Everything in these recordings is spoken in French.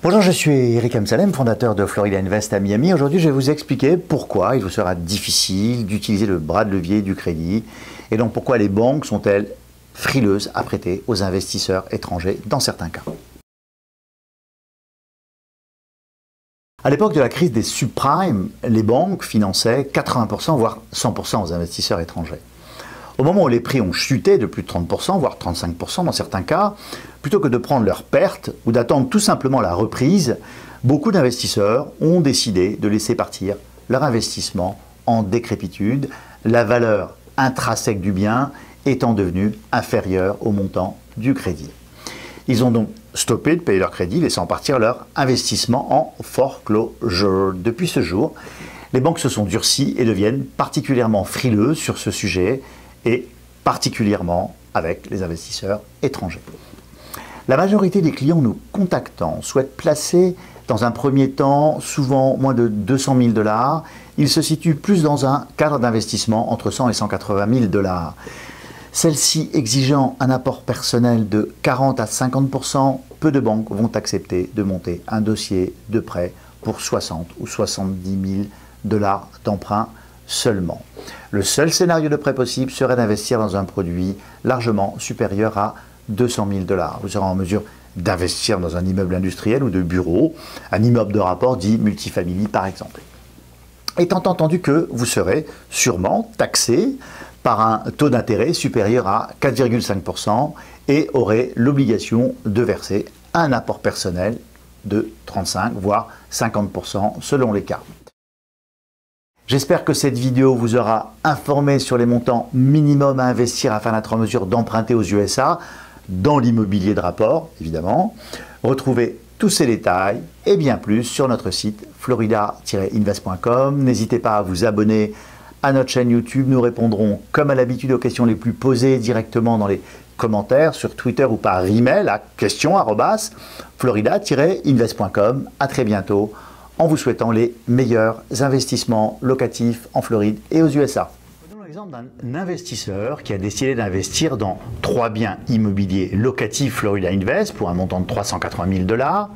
Bonjour, je suis Eric Amsalem, fondateur de Florida Invest à Miami. Aujourd'hui, je vais vous expliquer pourquoi il vous sera difficile d'utiliser le bras de levier du crédit et donc pourquoi les banques sont-elles frileuses à prêter aux investisseurs étrangers dans certains cas. À l'époque de la crise des subprimes, les banques finançaient 80% voire 100% aux investisseurs étrangers. Au moment où les prix ont chuté de plus de 30%, voire 35% dans certains cas, plutôt que de prendre leurs pertes ou d'attendre tout simplement la reprise, beaucoup d'investisseurs ont décidé de laisser partir leur investissement en décrépitude, la valeur intrinsèque du bien étant devenue inférieure au montant du crédit. Ils ont donc stoppé de payer leur crédit, laissant partir leur investissement en foreclosure. Depuis ce jour, les banques se sont durcies et deviennent particulièrement frileuses sur ce sujet, et particulièrement avec les investisseurs étrangers. La majorité des clients nous contactant souhaitent placer dans un premier temps souvent moins de 200 000 $. Ils se situent plus dans un cadre d'investissement entre 100 et 180 000 $. Celles-ci exigeant un apport personnel de 40 à 50%, peu de banques vont accepter de monter un dossier de prêt pour 60 ou 70 000 $ d'emprunt seulement. Le seul scénario de prêt possible serait d'investir dans un produit largement supérieur à 200 000 $. Vous serez en mesure d'investir dans un immeuble industriel ou de bureau, un immeuble de rapport dit multifamily par exemple. Étant entendu que vous serez sûrement taxé par un taux d'intérêt supérieur à 4,5% et aurez l'obligation de verser un apport personnel de 35 voire 50% selon les cas. J'espère que cette vidéo vous aura informé sur les montants minimums à investir afin d'être en mesure d'emprunter aux USA dans l'immobilier de rapport, évidemment. Retrouvez tous ces détails et bien plus sur notre site florida-invest.com. N'hésitez pas à vous abonner à notre chaîne YouTube. Nous répondrons comme à l'habitude aux questions les plus posées directement dans les commentaires sur Twitter ou par email à questions@florida-invest.com. À très bientôt, en vous souhaitant les meilleurs investissements locatifs en Floride et aux USA. Prenons l'exemple d'un investisseur qui a décidé d'investir dans 3 biens immobiliers locatifs Florida Invest pour un montant de 380 000 $.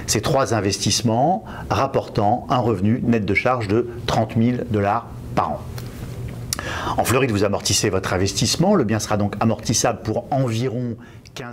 Ces 3 investissements rapportant un revenu net de charge de 30 000 $ par an. En Floride, vous amortissez votre investissement. Le bien sera donc amortissable pour environ